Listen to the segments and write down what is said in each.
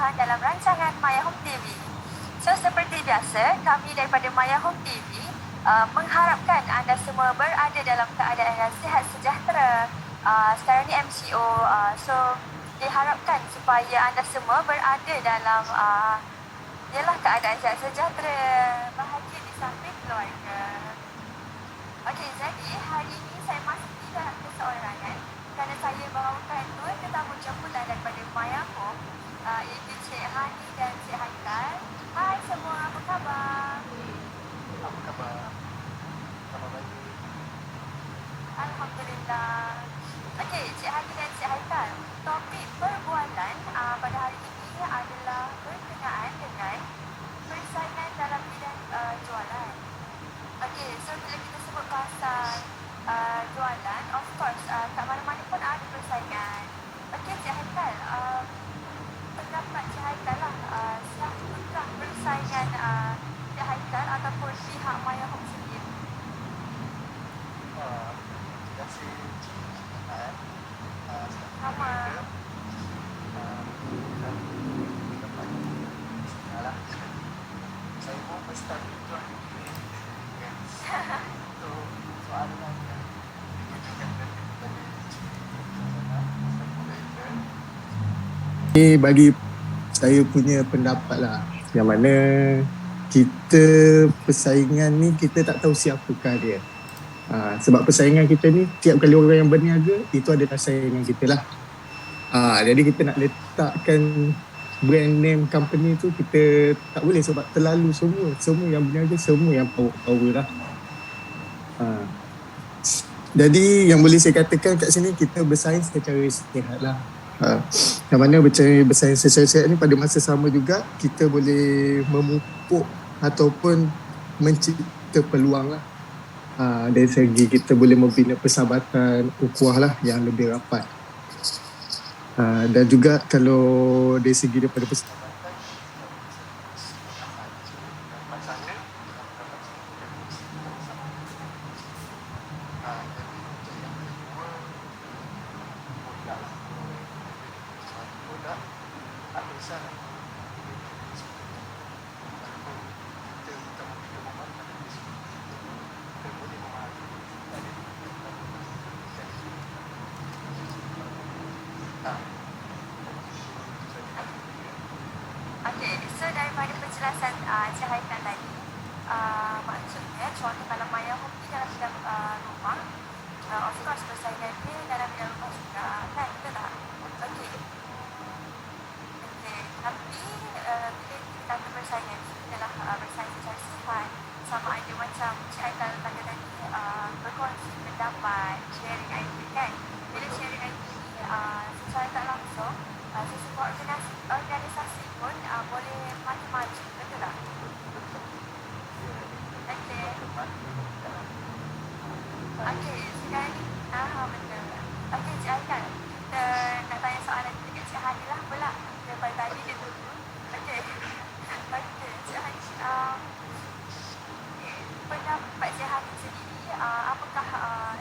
kemudahan dalam rancangan Maya Home TV. So, seperti biasa, kami daripada Maya Home TV mengharapkan anda semua berada dalam keadaan yang sihat sejahtera. Sekarang ni MCO, so diharapkan supaya anda semua berada dalam ialah keadaan sihat sejahtera, bahagia di samping keluarga. Okey, jadi hari ini saya masih tidak keseorangan kerana saya bawakan dua tetamu jemputan daripada Maya Home, iaitu Cik Hani dan Cik Haikal. Hai semua, apa khabar? Apa khabar? Khabar baik. Alhamdulillah. Okey, Cik Hani dan Cik Haikal, topik perbualan pada hari ini adalah berkenaan dengan persaingan dalam bidang jualan. Okey, so bila kita sebut pasal jualan, of course, kat mana-mana pun ada persaingan. Okey, Cik Haikal, pendapat Cik Haikal lah, siapakah persaingan Cik Haikal ataupun pihak Maya Home sendiri? Terima kasih. Sama. Saya pun pesta tuan ini untuk soalan yang ini bagi saya punya pendapat lah, yang mana kita persaingan ni kita tak tahu siapakah dia. Sebab persaingan kita ni tiap kali orang yang berniaga itu ada persaingan kita lah. Jadi kita nak letakkan brand name company tu, kita tak boleh sebab terlalu semua yang berniaga, semua yang power lah. Jadi yang boleh saya katakan kat sini, kita bersaing secara sihat lah. Yang mana bersaing secara sihat ni pada masa sama juga kita boleh memupuk ataupun mencipta peluang lah. Dari segi kita boleh membina persahabatan ukhuwah lah yang lebih rapat. Dan juga kalau dari segi daripada persahabatan, Okey, so daripada penjelasan Cik Haikal tadi, maksudnya contoh kalau Maya Home ni dalam bidang rumah, of course persaingan dia dalam bidang rumah juga, kan? Betul tak? Okey. Okey, tapi bila kita kata persaingan ni adalah bersaing secara sihat, sama ada macam Cik Haikal kata tadi, berkongsi pendapat, sharing idea, kan? Bila sharing idea ni secara tak langsung, sesebuah organisasi pun boleh maju-maju, betul tak? Okey. Okey, sekarang ni, betul. Okey, Cik Haikal, kita nak tanya soalan dekat Cik Hani lah pula. Daripada tadi dia tunggu. Okey. Okey, Cik Hani, pendapat Cik Hani sendiri, apakah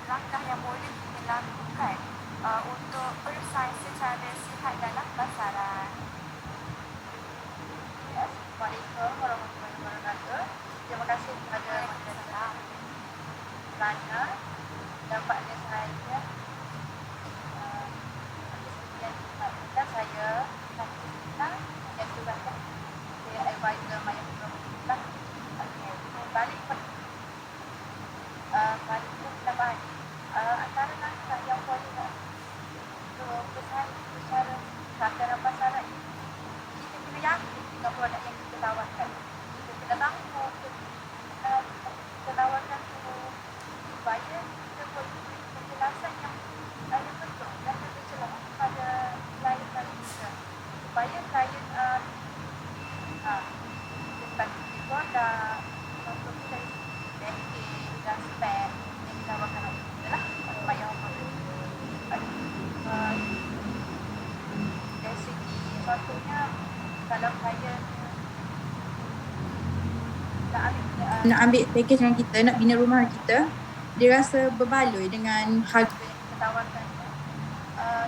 langkah yang boleh kita lakukan untuk bersaing secara sihat dalam pasaran? Assalamualaikum warahmatullahi wabarakatuh. Terima kasih kepada Madrasah kerana dapatnya saya dan saya yang tugaskan saya advisor Maya Home lah. Balik pendapat antara langkah yang boleh untuk bersaing secara sihat dalam pasaran, kita kena yakin dengan produk yang kita tawarkan. Kita kena tahu kita tawarkan tu supaya kita boleh penjelasan yang betul dan terjelas pada klien-klien kita, supaya klien kita produk untuk dari packaging dan spek yang ditawarkan oleh kita lah supaya dari segi contohnya, kalau klien nak ambil package dengan kita, nak bina rumah kita, dia rasa berbaloi dengan harga yang kita tawarkan.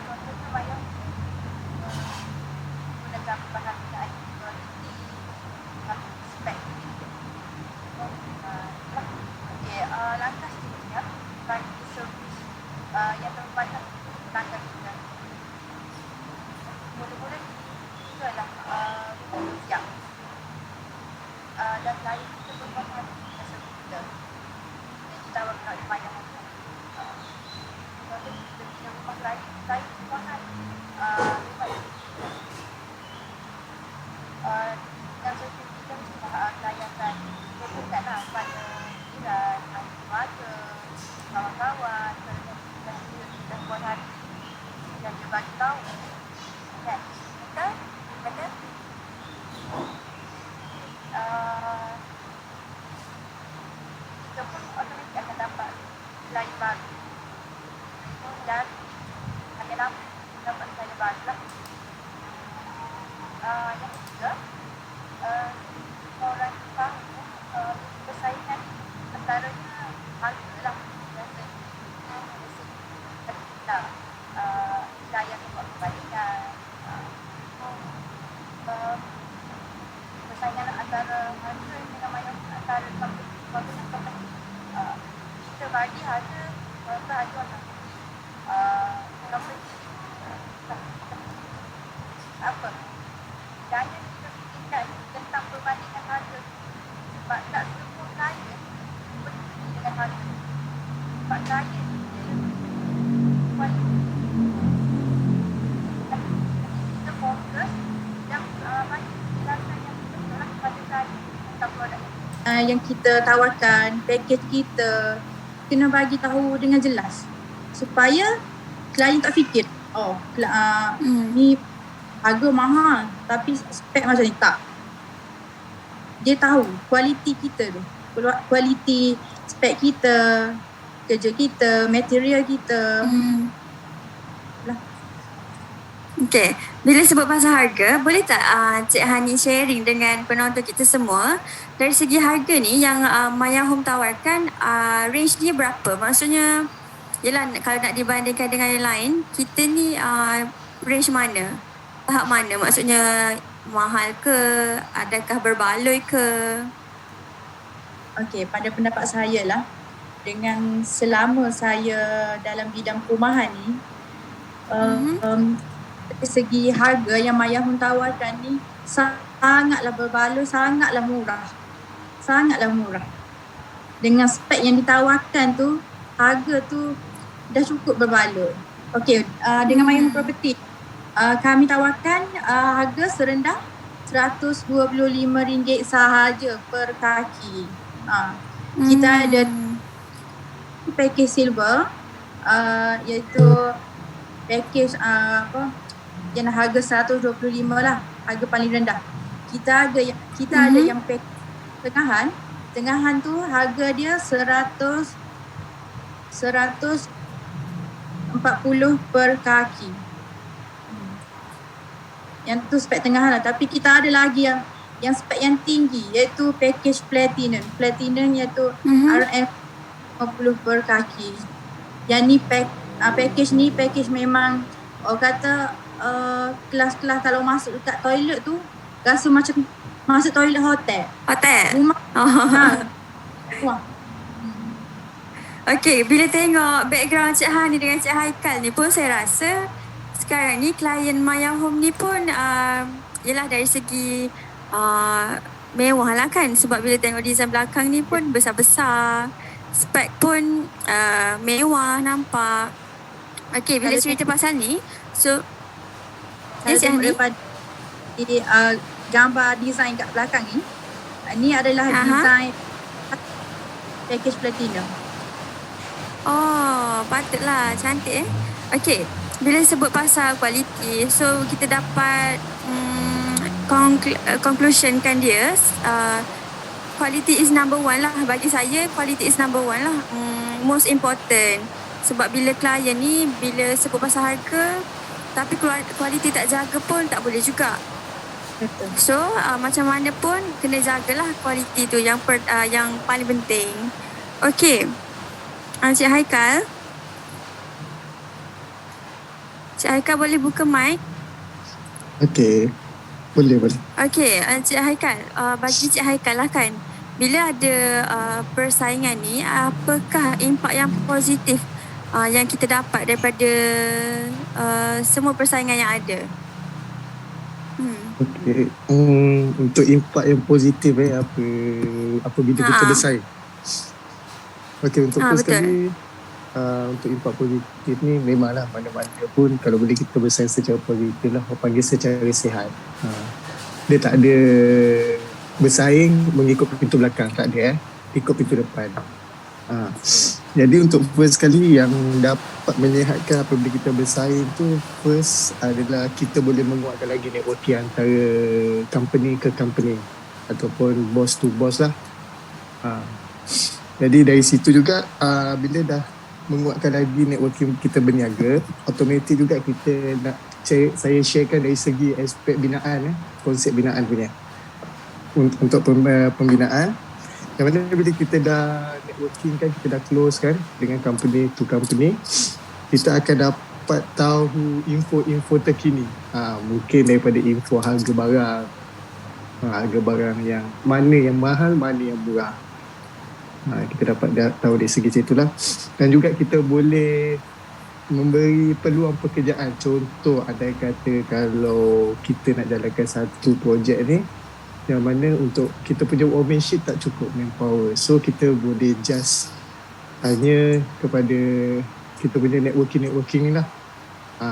Contohnya Maya gunakan bahan dan klien kita berpuas hati dengan servis kita yang ditawarkan oleh Maya Home. Contoh kita punya rumah klien berpuas hati rumah ini yang servis kita cuma klien akan berikanlah pada jiran, ahli keluarga, kawan-kawan kerana kita puas hati dan dia bagi tahu kan, Betul? Betul? kita pun otomatik akan dapat klien baru dan akan dapat klien baru lah. Yang ketiga, orang tahu persaingan antaranya harga lah biasanya. Kita klien buat perbandingan, persaingan antara harga dengan antara company. Kita bagi harga ajuan company apa daya kita fikirkan tentang perbandingan harga sebab tak semua klien berhenti dengan harga sebab klien kita fokus dan bagi penjelasan yang betul kepada klien tentang produk yang kita tawarkan, pakej kita kena bagi tahu dengan jelas supaya klien tak fikir ni harga mahal tapi spek macam ni. Tak, dia tahu kualiti kita tu, kualiti spek kita, kerja kita, material kita. Okay, bila sebut pasal harga, boleh tak Cik Hani sharing dengan penonton kita semua dari segi harga ni yang Maya Home tawarkan, range dia berapa? Maksudnya, yelah kalau nak dibandingkan dengan yang lain, kita ni range mana? Tahap mana? Maksudnya mahal ke? Adakah berbaloi ke? Okey, pada pendapat saya lah, dengan selama saya dalam bidang perumahan ni, dari segi harga yang Maya Home tawarkan ni sangatlah berbaloi, sangatlah murah. Dengan spek yang ditawarkan tu, harga tu dah cukup berbaloi. Okey, dengan Maya Home Property, kami tawarkan harga serendah RM125 sahaja per kaki. Kita ada package silver, iaitu package yang harga 125 lah, harga paling rendah. Kita ada yang package tengahan tu harga dia 140 per kaki. Yang tu spek tengahan lah, tapi kita ada lagi yang spek yang tinggi, iaitu package platinum iaitu RM50 per kaki. Yang ni package memang orang kata kelas-kelas kalau masuk dekat toilet tu rasa macam masuk toilet hotel. Rumah. Wah. Okey, bila tengok background Cik Hani dengan Cik Haikal ni pun saya rasa sekarang ni klien Maya Home ni pun yelah dari segi mewah lah kan, sebab bila tengok design belakang ni pun besar-besar, spek pun mewah nampak. Okey, bila cerita pasal ni, so Cik Hani, gambar design kat belakang ni adalah design package platinum. Oh, patutlah cantik Okey, bila sebut pasal kualiti, so kita dapat conclusion kan dia, quality is number one lah. Bagi saya, quality is number one lah, most important. Sebab bila klien ni, bila sebut pasal harga, tapi kualiti tak jaga pun tak boleh juga. Betul. So, macam mana pun kena jagalah kualiti tu yang paling penting. Okey, Cik Haikal. Cik Haikal boleh buka mic? Okey. Boleh. Okey, Cik Haikal, bagi Cik Haikal lah kan, bila ada persaingan ni, apakah impak yang positif yang kita dapat daripada semua persaingan yang ada? Okay. Untuk impak yang positif apabila kita bersaing. Okay, untuk first betul. kali untuk impak positif ni memanglah mana-mana pun kalau boleh kita bersaing secara positif lah, orang panggil secara sihat. Dia tak ada bersaing mengikut pintu belakang, tak ada ikut pintu depan. Jadi untuk first kali yang dapat menyihatkan apabila kita bersaing tu, first adalah kita boleh menguatkan lagi networking antara company ke company ataupun boss to boss lah. Jadi dari situ juga bila dah menguatkan lagi networking kita berniaga, automatik juga kita nak saya sharekan dari segi aspek binaan, konsep binaan punya untuk pembinaan. Yang mana bila kita dah networking kan, kita dah close kan dengan company to company, kita akan dapat tahu info-info terkini. Mungkin daripada info harga barang, harga barang yang mana yang mahal, mana yang murah. Kita dapat tahu dari segi itulah. Dan juga kita boleh memberi peluang pekerjaan. Contoh ada kata kalau kita nak jalankan satu projek ni, yang mana untuk kita punya workmanship tak cukup manpower, so kita boleh just tanya kepada kita punya networking ni lah,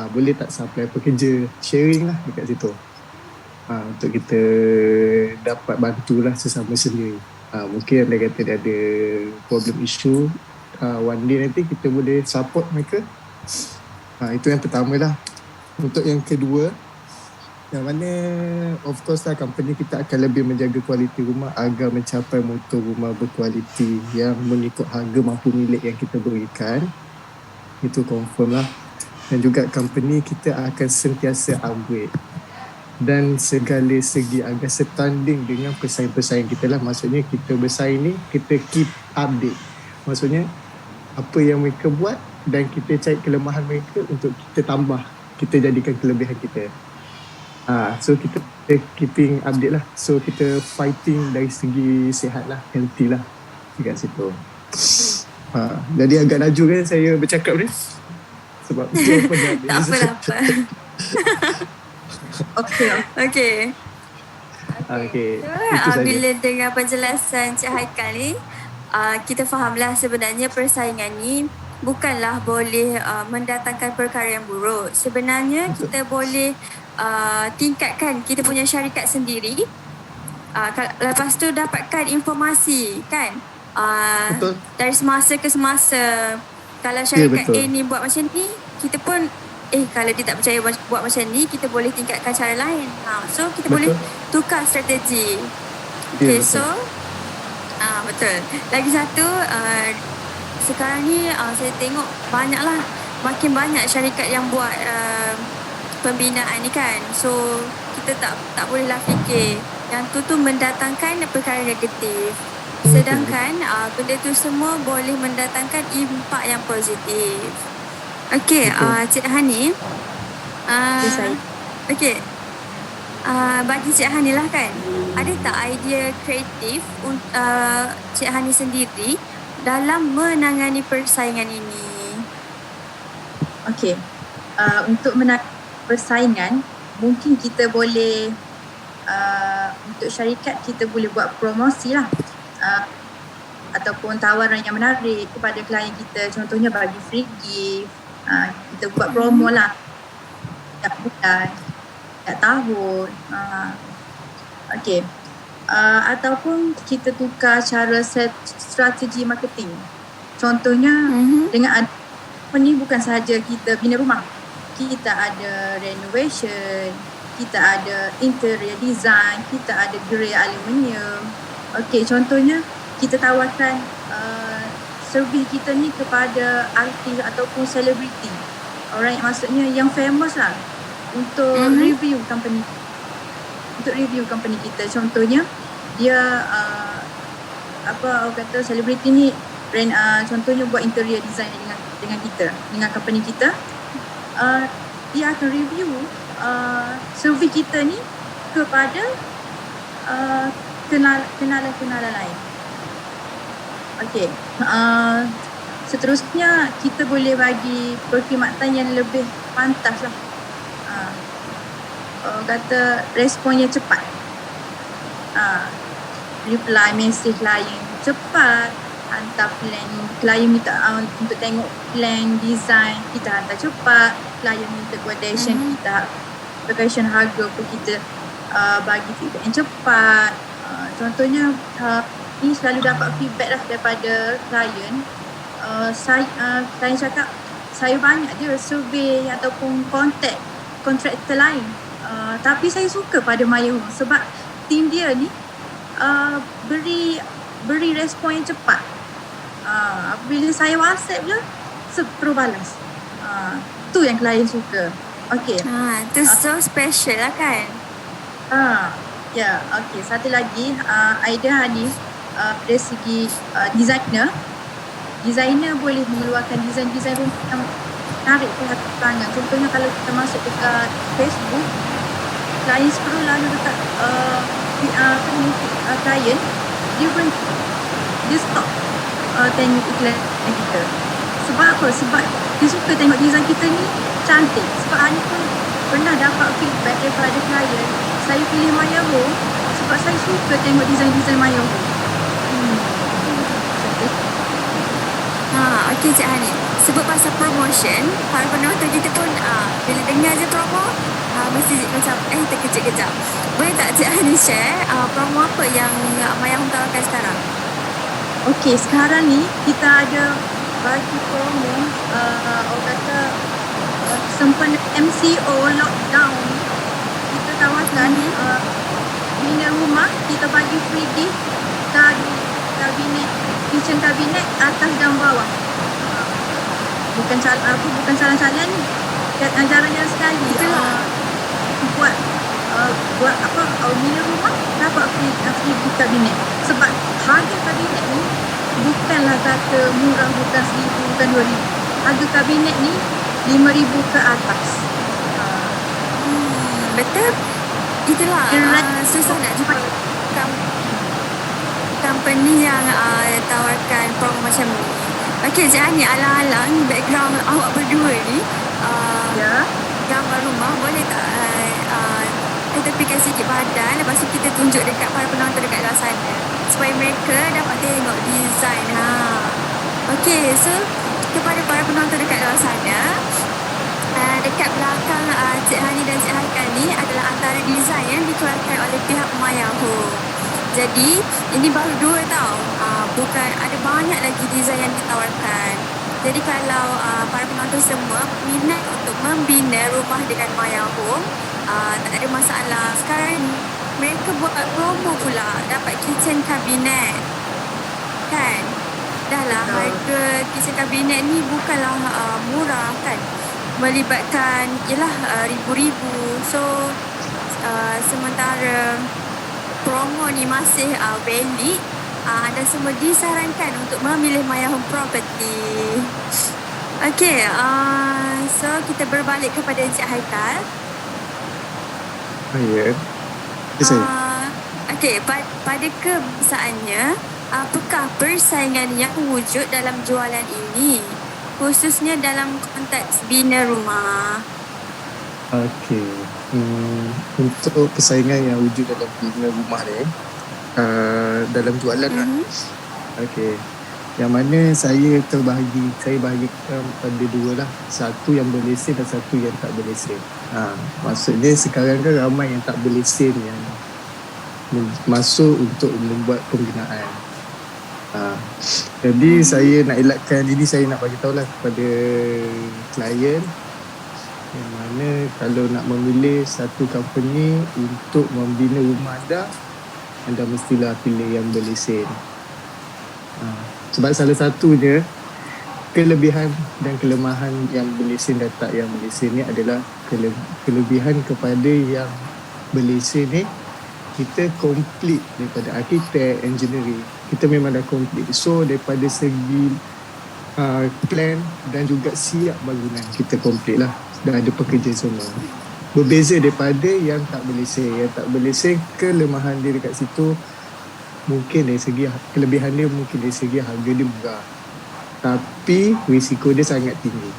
boleh tak supply pekerja, sharing lah dekat situ, untuk kita dapat bantulah sesama sendiri. Mungkin anda kata dia ada problem issue, one day nanti kita boleh support mereka. Itu yang pertama lah. Untuk yang kedua, yang mana of course lah company kita akan lebih menjaga kualiti rumah agar mencapai mutu rumah berkualiti yang mengikut harga mampu milik yang kita berikan. Itu confirm lah. Dan juga company kita akan sentiasa upgrade dan segala segi agar setanding dengan pesaing-pesaing kita lah. Maksudnya kita bersaing ni, kita keep update. Maksudnya apa yang mereka buat dan kita cari kelemahan mereka untuk kita tambah, kita jadikan kelebihan kita. So kita keeping update lah. So kita fighting dari segi sihat lah, healthy lah dekat situ. Jadi agak laju kan saya bercakap ni, sebab Tak apa. Okay. Bila dengar penjelasan Cik Haikal ni, kita fahamlah sebenarnya persaingan ni bukanlah boleh mendatangkan perkara yang buruk. Sebenarnya kita boleh tingkatkan kita punya syarikat sendiri. Lepas tu dapatkan informasi kan, dari semasa ke semasa. Kalau syarikat A ni buat macam ni, kita pun kalau dia tak percaya buat macam ni, kita boleh tingkatkan cara lain. So kita boleh tukar strategi. Okay, so betul. Lagi satu, sekarang ni saya tengok makin banyak syarikat yang buat pembinaan ni kan. So kita tak bolehlah fikir yang tu mendatangkan perkara negatif. Sedangkan benda tu semua boleh mendatangkan impak yang positif. Okay, Cik Hani. Okay. Bagi Cik Hani lah kan, ada tak idea kreatif Cik Hani sendiri dalam menangani persaingan ini? Okay. Untuk menangani persaingan, mungkin kita boleh untuk syarikat kita boleh buat promosi lah, ataupun tawaran yang menarik kepada klien kita. Contohnya bagi free gift, kita buat promo lah setiap bulan, setiap tahun. Okay. Ataupun kita tukar cara strategi marketing. Contohnya dengan ni bukan sahaja kita bina rumah, kita ada renovation, kita ada interior design, kita ada grey aluminium. Okay, contohnya kita tawarkan servis kita ni kepada artis ataupun selebriti, orang yang maksudnya yang famous lah, untuk review company, kita. Contohnya dia orang kata selebriti ni brand, contohnya buat interior design dengan kita, dengan company kita, dia akan review servis kita ni kepada kenalan lain. Okay. Seterusnya kita boleh bagi perkhidmatan yang lebih pantas lah. kata responnya cepat. Reply message klien cepat, hantar plan, klien minta untuk tengok plan design, kita hantar cepat, klien minta quotation, kita quotation harga pun kita bagi feedback yang cepat. Contohnya ni selalu dapat feedback lah daripada klien. Klien cakap saya banyak dia survey ataupun kontraktor lain, tapi saya suka pada Maya Home sebab tim dia ni beri respon yang cepat. Bila saya WhatsApp je terus balas. Tu yang klien suka. Okey. Tu so special lah kan. Ya, okey. Satu lagi, Aida ni dari segi designer boleh mengeluarkan design-design rumah yang menarik perhatian pelanggan. Contohnya kalau kita masuk dekat Facebook, klien scroll lalu dekat klien, dia stop tengok iklan kita. Sebab apa? Sebab dia suka tengok design kita ni cantik. Sebab Ani pun pernah dapat feedback daripada klien, saya pilih Maya Home sebab saya suka tengok design-design Maya Home. Okey Cik Hani, sebut pasal promotion, para penonton kita pun bila dengar je promo mesti macam terkejut-kejut. Boleh tak Cik Hani share promo apa yang Maya Home tawarkan sekarang? Okey, sekarang ni kita ada bagi promo orang kata sempena MCO lockdown, kita tawarkan bina rumah, kita bagi free gift kabinet, kitchen kabinet atas dan bawah. Bukan salah-salah ni, jarang-jarang sekali buat apa bina rumah dapat free gift kabinet. Sebab harga kabinet ni bukanlah kata murah, bukan 1,000, bukan 2,000. Harga kabinet ni 5,000 ke atas. Betul. Itulah susah nak jumpa company yang tawarkan promo macam ni. Okey Cik Hani, alang-alang background awak berdua ni gambar rumah, boleh tak kita tepikan sikit badan, lepas tu kita tunjuk dekat para penonton dekat luar sana supaya mereka dapat tengok design. Okey, so kepada para penonton dekat luar sana, dekat belakang Cik Hani dan Cik Haikal ni adalah antara design yang dikeluarkan oleh pihak Maya Home. Jadi ini baru 2 tau, bukan ada banyak lagi design yang ditawarkan. Jadi kalau para penonton semua minat untuk membina rumah dengan Maya Home, tak ada masalah. Sekarang mereka buat promo pula, dapat kitchen cabinet kan. Dah lah, harga kitchen cabinet ni bukanlah murah kan, melibatkan ribu-ribu. So sementara promo ni masih valid, anda semua disarankan untuk memilih Maya Home Property. Okey, so kita berbalik kepada Encik Haikal. Ya. Okey, pada kebiasaannya, apakah persaingan yang wujud dalam jualan ini, khususnya dalam konteks bina rumah? Okey. Untuk persaingan yang wujud dalam bina rumah ni, dalam jualan lah. Okey. Yang mana saya bahagikan pada 2 lah. Satu yang berlesen dan satu yang tak berlesen. Maksudnya sekarang kan ramai yang tak berlesen yang masuk untuk membuat pembinaan. Jadi saya nak elakkan ini, saya nak bagi tahu lah kepada klien yang mana kalau nak memilih satu company untuk membina rumah anda mestilah pilih yang berlesen. Sebab salah satunya kelebihan dan kelemahan yang berlesen dan tak yang berlesen ni adalah kelebihan kepada yang berlesen ni, kita komplit daripada arkitek, engineering, kita memang dah komplit. So daripada segi plan dan juga siap bangunan, kita komplit lah, dah ada pekerja semua. Berbeza daripada yang tak berlesen. Yang tak berlesen, kelemahan dia dekat situ mungkin dari segi kelebihan dia, mungkin dari segi harga dia murah, tapi risiko dia sangat tinggi.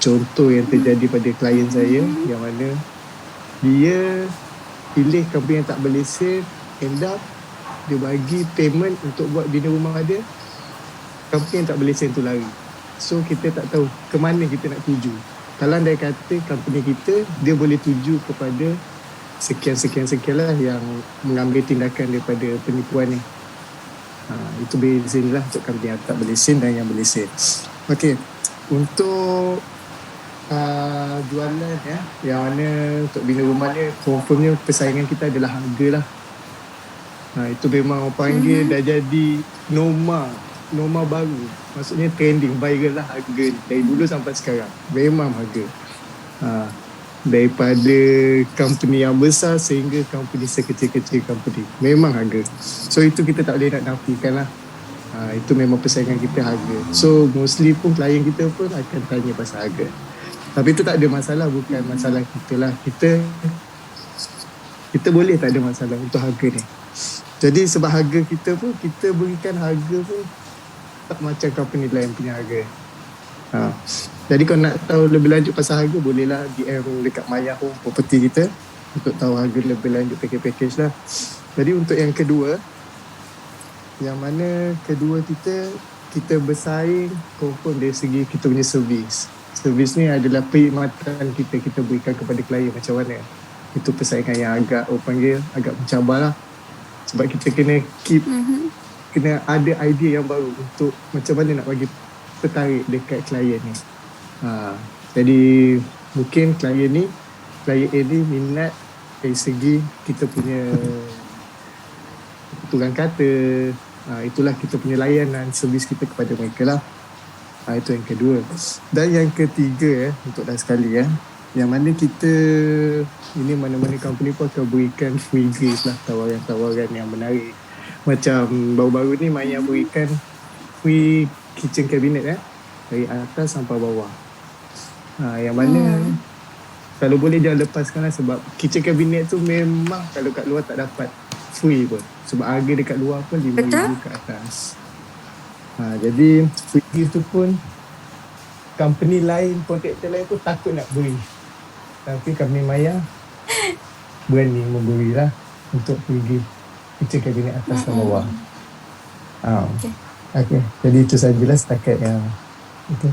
Contoh yang terjadi pada klien saya, yang mana dia pilih company yang tak berlesen, end up dia bagi payment untuk buat bina rumah dia, company yang tak berlesen tu lari. So kita tak tahu ke mana kita nak tuju. Kalau dia kata company kita, dia boleh tuju kepada sekian lah yang mengambil tindakan daripada penipuan ni. Itu beza lah untuk company yang tak berlesen dan yang berlesen. Okey, untuk jualan yang mana untuk bina rumah ni, confirmnya persaingan kita adalah harga lah. Itu memang orang panggil dah jadi norma baru. Maksudnya trending, viral lah harga ni. Dari dulu sampai sekarang memang harga. Daripada company yang besar sehingga company sekecil-kecil company, memang harga. So itu kita tak boleh nak nafikan lah. Itu memang persaingan kita harga. So mostly pun klien kita pun akan tanya pasal harga. Tapi itu tak ada masalah, bukan masalah kita lah. Kita boleh tak ada masalah untuk harga ni. Jadi sebab harga kita pun, kita berikan harga pun tak macam company lain punya harga. Jadi kalau nak tahu lebih lanjut pasal harga, bolehlah DM dekat Maya Home Property kita untuk tahu harga lebih lanjut package lah. Jadi untuk yang kedua, yang mana kedua kita bersaing confirm dari segi kita punya servis. Servis ni adalah perkhidmatan kita berikan kepada klien macam mana. Itu persaingan yang agak agak mencabar lah. Sebab kita kena kena ada idea yang baru untuk macam mana nak bagi tertarik dekat klien ni. Jadi mungkin klien A ni minat dari segi kita punya tulang kata. Itulah kita punya layanan, servis kita kepada mereka lah. Itu yang kedua. Dan yang ketiga untuk dah sekali yang mana kita ini mana-mana company pun akan berikan free grace lah, tawaran-tawaran yang menarik. Macam baru-baru ni Maya berikan free kitchen cabinet dari atas sampai bawah. Yang mana kalau boleh jangan lepaskan lah, sebab kitchen cabinet tu memang kalau kat luar tak dapat free pun, sebab harga dekat luar pun RM5,000 ke atas. Jadi free gift tu pun company lain, kontraktor lain pun takut nak beri, tapi company Maya berani memberi lah untuk free gift kitchen cabinet atas dan bawah. Okay. Jadi itu sajalah setakat yang itu.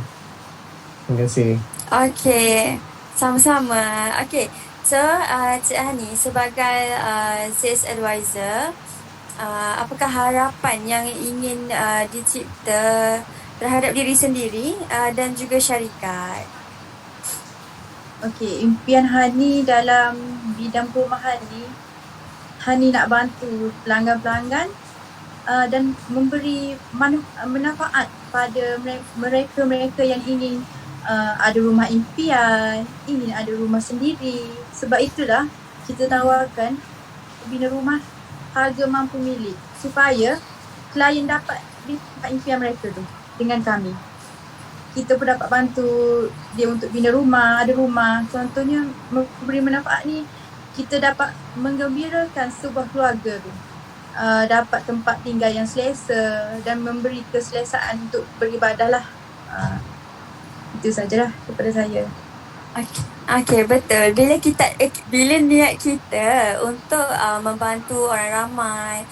Terima kasih. Okay, sama-sama. Okay, so Cik Hani sebagai sales advisor, apakah harapan yang ingin dicipta terhadap diri sendiri dan juga syarikat? Okey, impian Hani dalam bidang perumahan ni, Hani nak bantu pelanggan-pelanggan dan memberi manfaat pada mereka-mereka yang ingin ada rumah impian, ingin ada rumah sendiri. Sebab itulah kita tawarkan bina rumah harga mampu milik supaya klien dapat impian mereka tu dengan kami. Kita pun dapat bantu dia untuk bina rumah, ada rumah. Contohnya memberi manfaat ni, kita dapat menggembirakan sebuah keluarga tu. Dapat tempat tinggal yang selesa dan memberi keselesaan untuk beribadah lah. Itu sajalah daripada saya. Okay, betul. Bila niat kita untuk membantu orang ramai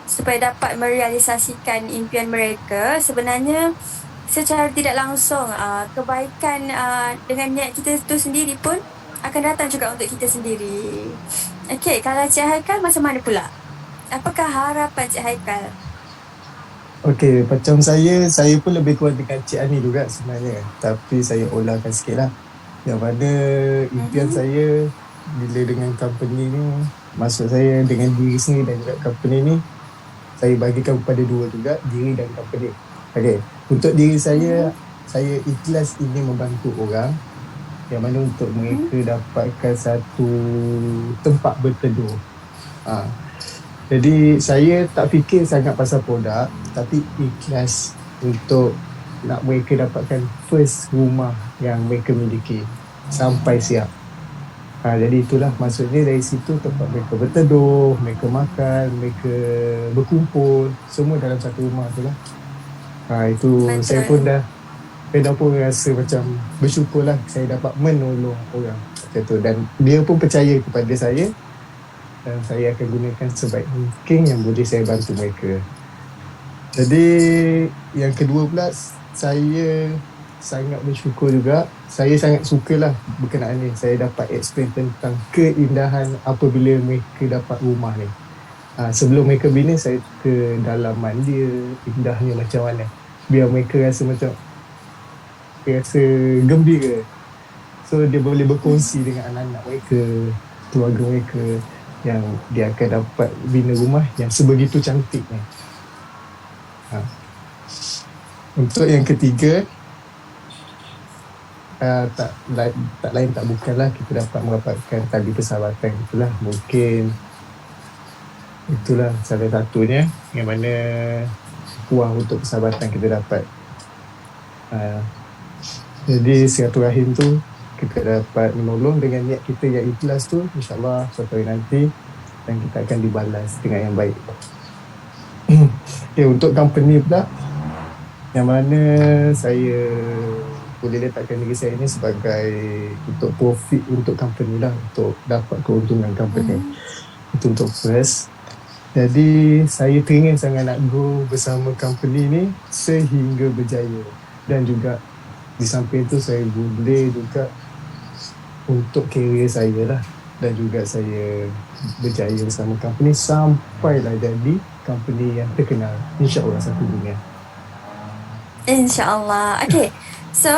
supaya dapat merealisasikan impian mereka, sebenarnya secara tidak langsung kebaikan dengan niat kita tu sendiri pun akan datang juga untuk kita sendiri. Okay, kalau Cik Haikal macam mana pula? Apakah harapan Cik Haikal? Okay, macam saya pun lebih kurang dengan Cik Ani juga sebenarnya. Tapi saya olahkan sikit lah. Yang mana impian saya bila dengan company ni, maksud saya dengan diri sendiri dan juga company ni, saya bagikan kepada dua juga, diri dan company. Okay, untuk diri saya ikhlas ingin membantu orang yang mana untuk mereka dapatkan satu tempat berteduh. Jadi saya tak fikir sangat pasal produk, tapi ikhlas untuk nak mereka dapatkan first rumah yang mereka miliki sampai siap. Jadi itulah maksudnya, dari situ tempat mereka berteduh, mereka makan, mereka berkumpul, semua dalam satu rumah tu lah. Itu betul. Saya pun dah rasa macam bersyukur lah saya dapat menolong orang. macam tu. Dan dia pun percaya kepada saya dan saya akan gunakan sebaik mungkin yang boleh saya bantu mereka. Jadi yang kedua pula, saya sangat bersyukur juga. Saya sangat sukalah berkenaan ni. Saya dapat explain tentang keindahan apabila mereka dapat rumah ni. Sebelum mereka bina, saya ke dalaman dia, indahnya macam mana. Biar mereka rasa macam rasa gembira. So dia boleh berkongsi dengan anak-anak mereka, keluarga mereka, yang dia akan dapat bina rumah yang sebegitu cantiknya. Untuk yang ketiga, tak lain tak bukanlah kita dapat merapatkan tali persahabatan itulah. Mungkin itulah salah satunya yang mana puang untuk persahabatan kita dapat. Jadi silaturahim tu kita dapat menolong dengan niat kita yang ikhlas tu, insyaAllah suatu hari nanti dan kita akan dibalas dengan yang baik. Okay, untuk company pula yang mana saya boleh letakkan diri saya ni sebagai untuk profit untuk company lah, untuk dapat keuntungan company. Itu untuk first. Jadi saya teringin sangat nak go bersama company ni sehingga berjaya. Dan juga di samping tu saya boleh juga untuk career saya lah, dan juga saya berjaya bersama company sampailah jadi company yang terkenal, insyaAllah satu dunia. InsyaAllah. Okay. So,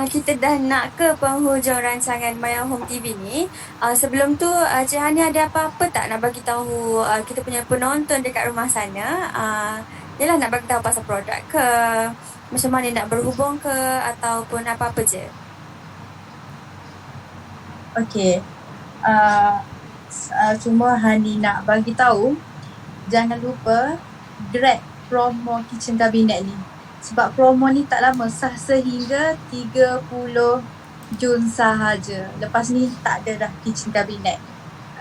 kita dah nak ke penghujung rancangan Maya Home TV ni. Sebelum tu, Cik Hani ada apa-apa tak nak bagi tahu kita punya penonton dekat rumah sana? Yalah, nak bagi tahu pasal produk ke, macam mana nak berhubung ke, ataupun apa-apa je? Okay. Cuma Hani nak bagi tahu, jangan lupa grab promo kitchen cabinet ni. Sebab promo ni tak lama, sah sehingga 30 Jun sahaja. Lepas ni tak ada dah kitchen cabinet.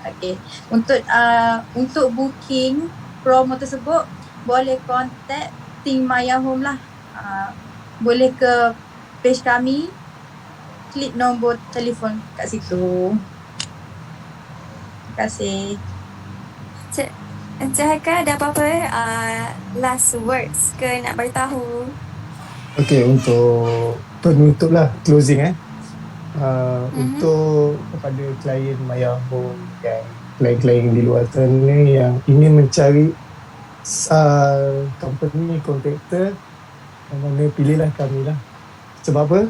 Okay. Untuk booking promo tersebut, boleh contact Team Maya Home lah. Boleh ke page kami, klik nombor telefon kat situ. Terima kasih. Encik Haikal ada apa-apa last words ke nak beritahu? Okay, untuk penutup lah, closing untuk kepada klien Maya Home dan klien-klien di luar sana yang ingin mencari company kontraktor, yang mana pilihlah kami lah. Sebab apa?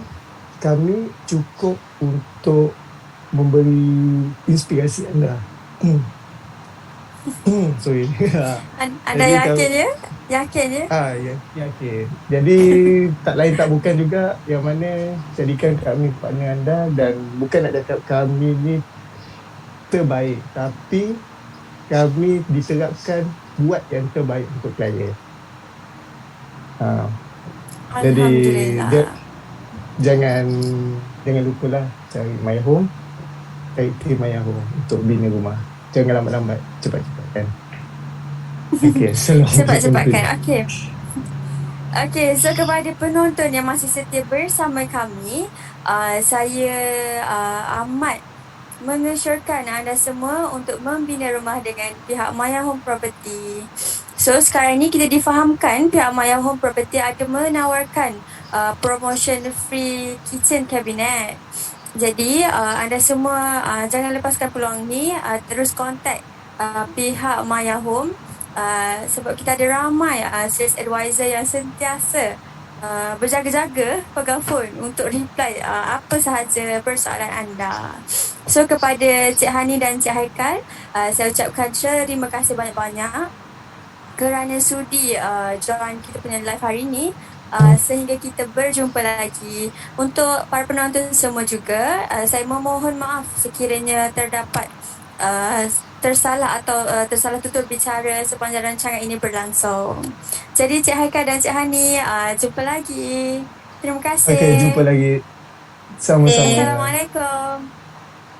Kami cukup untuk memberi inspirasi anda. Sorry. Anda yakin je? Yakin je? Yakin. Jadi tak lain tak bukan juga yang mana jadikan kami partner anda, dan bukan nak cakap kami ni terbaik, tapi kami diterapkan buat yang terbaik untuk klien. Jadi jangan lupalah cari Maya Home, cari Team Maya Home untuk bina rumah. Jangan lambat-lambat, cepat-cepatkan. Okay, cepat-cepatkan. Okay, so kepada penonton yang masih setia bersama kami, saya amat mengesyorkan anda semua untuk membina rumah dengan pihak Maya Home Property. So sekarang ni kita difahamkan pihak Maya Home Property ada menawarkan promotion free kitchen cabinet. Jadi anda semua jangan lepaskan peluang ni, terus kontak pihak Maya Home sebab kita ada ramai sales advisor yang sentiasa berjaga-jaga pegang phone untuk reply apa sahaja persoalan anda. So kepada Cik Hani dan Cik Haikal, saya ucapkan terima kasih banyak-banyak kerana sudi join kita punya live hari ini. Sehingga kita berjumpa lagi. Untuk para penonton semua juga, saya memohon maaf sekiranya terdapat tersalah atau tersalah tutur bicara sepanjang rancangan ini berlangsung. Jadi Cik Haikal dan Cik Hani, jumpa lagi. Terima kasih. Okay, jumpa lagi. Sama-sama. Assalamualaikum.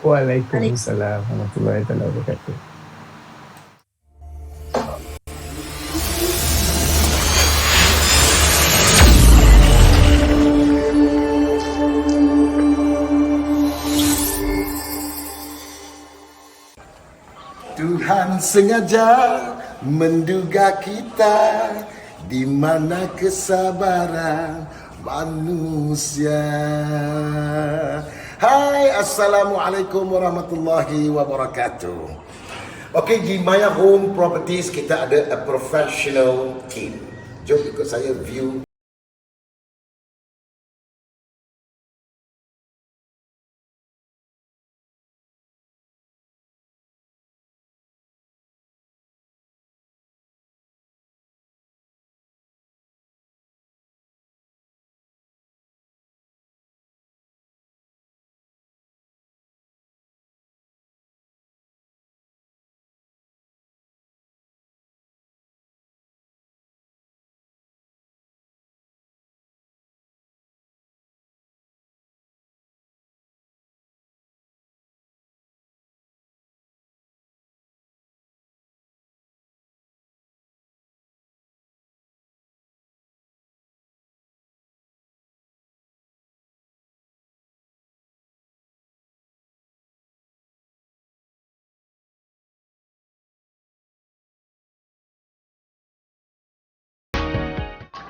Waalaikumsalam warahmatullahi wabarakatuh. sengaja menduga kita di mana kesabaran manusia. Hai, Assalamualaikum warahmatullahi wabarakatuh. Okey, di Maya Home Properties kita ada a professional team. Jom ikut saya view.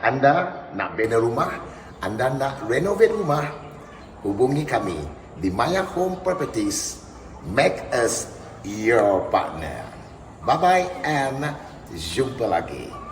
Anda nak bina rumah, anda nak renovate rumah, hubungi kami di Maya Home Properties. Make us your partner. Bye-bye and jumpa lagi.